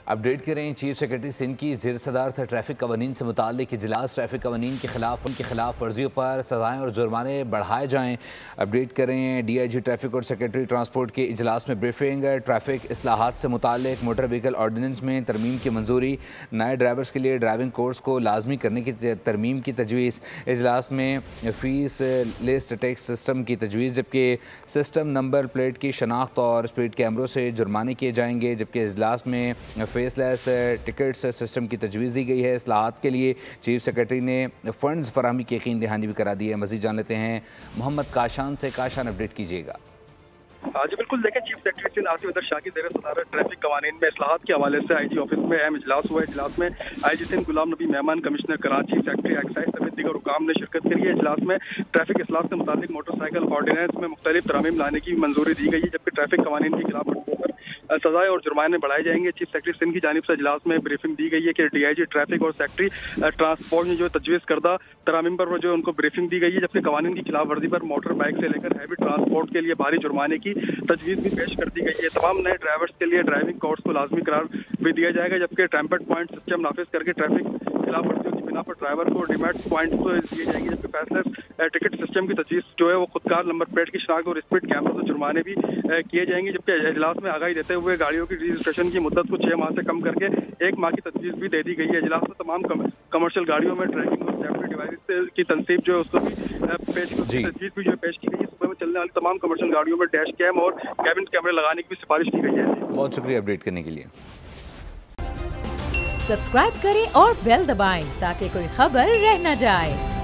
Update करें। Chief secretary Sindh की ज़ेर सदारत ट्रैफिक कवानीन से मुताल्लिक़ इजलास ट्रैफिक कवानीन के खिलाफ उनकी खिलाफ वर्जियों पर सज़ाएँ और जुर्माने बढ़ाए जाएँ। अपडेट करें। DIG ट्रैफिक और सेक्रेटरी ट्रांसपोर्ट के इजलास में ब्रीफिंग। ट्रैफिक इस्लाहात से मुताल्लिक़ मोटर व्हीकल ऑर्डिनेंस में तरमीम की मंजूरी। नए ड्राइवर्स के लिए ड्राइविंग कोर्स को लाजमी करने की तरमीम की तजवीज़। इजलास में फ़ीस लिस्ट टैक्स सिस्टम की तजवीज़, जबकि सिस्टम नंबर प्लेट की शनाख्त और स्पीड कैमरों से जुर्माने किए जाएंगे। जबकि इजलास में फेसलेस टिकट्स सिस्टम की तजवीज़ दी गई है। इस्लाहात के लिए चीफ सेक्रेटरी ने फ़ंड्स फराहमी की यकीन दहानी भी करा दी है। मज़ीद जान लेते हैं मोहम्मद काशान से। काशान, अपडेट कीजिएगा। जी बिल्कुल, देखें, चीफ सेक्रेटरी सिंध आसिफ अदर शाह की ज़ेर सदारत ट्रैफिक कवानीन में इस्लाहात के हवाले से IG ऑफिस में अहम इजलास हुआ। इजलास में IG सिंध गुलाम नबी मेहमान, कमिश्नर कराची, सेक्रेटरी एक्साइज समेत दीगर हुकाम ने शिरकत करी है। इजलास में ट्रैफिक इस्लाह से मुताल्लिक मोटरसाइकिल ऑर्डिनेंस में मुख्तलिफ तरमीम लाने की मंजूरी दी गई है, जबकि ट्रैफिक कवानीन की खिलाफ वर्जियों पर सजाएं और जुर्माने बढ़ाए जाएंगे। चीफ सेक्रेटरी सिंध की जानिब से इजलास में ब्रीफिंग दी गई है कि DIG ट्रैफिक और सेक्रेटरी ट्रांसपोर्ट ने जो तजवीज़ करदा तरमीम पर जो उनको ब्रीफिंग दी गई है, जबकि कवानीन की खिलाफ वर्जी पर मोटर बाइक से लेकर हैवी ट्रांसपोर्ट के लिए भारी जुर्माने की तजवीज़ भी पेश कर दी गई है। तमाम नए ड्राइवर्स के लिए ड्राइविंग कोर्स को लाजमी करार भी दिया जाएगा, जबकि टेम्पर्ड पॉइंट सिस्टम नाफिज करके ट्रैफिक खिलाफ वर्जियों की बिना पर ड्राइवर को डिमेट पॉइंट दिए जाएंगे। जबकि फैसलेस टिकट सिस्टम की तजवीज़ जो है वो खुदकार नंबर प्लेट की शनाख्त और स्पीड कैमरों से जुर्माने भी किए जाएंगे। जबकि इजलास में आगाही देते हुए गाड़ियों की रजिस्ट्रेशन की मुद्दत को 6 माह से कम करके 1 माह की तजवीज़ भी दे दी गई है। इजलास में तमाम कमर्शियल गाड़ियों में ट्रैकिंग और सेफ्टी डिवाइस की तनसीब जो है उसको भी तजवीज़ भी जो पेश की गई है। सुबह में चलने वाली तमाम कमर्शियल गाड़ियों में डैश कैम और कैबिन कैमरे लगाने की भी सिफारिश की गई है। बहुत शुक्रिया अपडेट करने के लिए। सब्सक्राइब करें और बेल दबाएं ताकि कोई खबर रह न जाए।